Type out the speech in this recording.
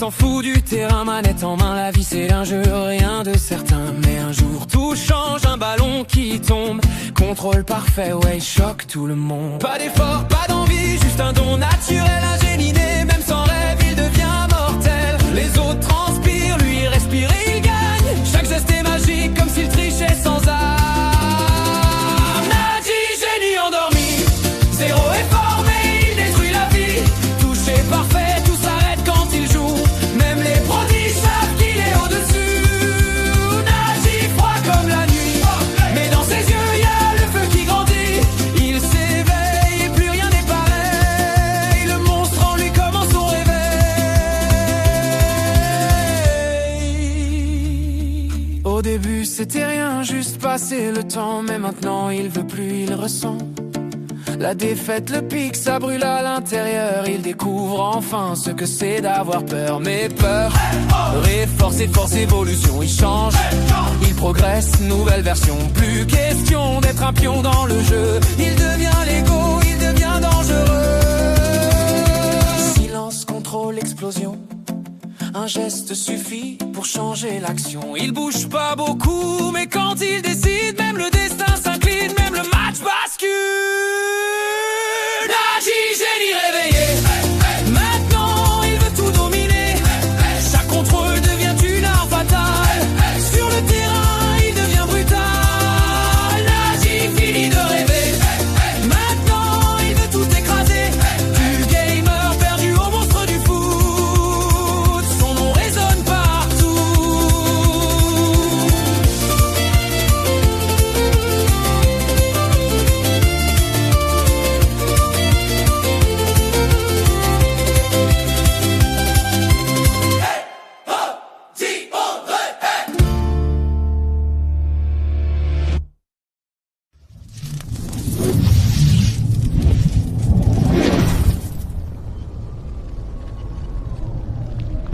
s'en fout du terrain, manette en main, la vie c'est un jeu, rien de certain. Mais un jour tout change, un ballon qui tombe, contrôle parfait, ouais, il choque tout le monde. Pas d'effort, pas d'envie, juste un don naturel, un génie né, même sans rêve, il devient mortel. Les autres transpirent, lui respire et il gagne. Chaque geste est magique, comme s'il trichait sans âme. Nadi, génie endormi, zéro effort mais il détruit la vie. Touché parfait, tout s'arrête quand il joue. Même les prodiges savent qu'il est au-dessus. Nadi, froid comme la nuit, mais dans ses yeux y a le feu qui grandit. Il s'éveille et plus rien n'est pareil. Le monstre en lui commence son réveil. Au début c'était rien, juste passer le temps. Mais maintenant il veut plus, il ressent la défaite, le pic, ça brûle à l'intérieur. Il découvre enfin ce que c'est d'avoir peur. Mais peur, force et force, évolution, il change, il progresse, nouvelle version. Plus question d'être un pion dans le jeu. Il devient l'ego, il devient dangereux. Silence, contrôle, explosion. Un geste suffit pour changer l'action. Il bouge pas beaucoup, mais quand il décide, même le destin s'incline, même le match bat.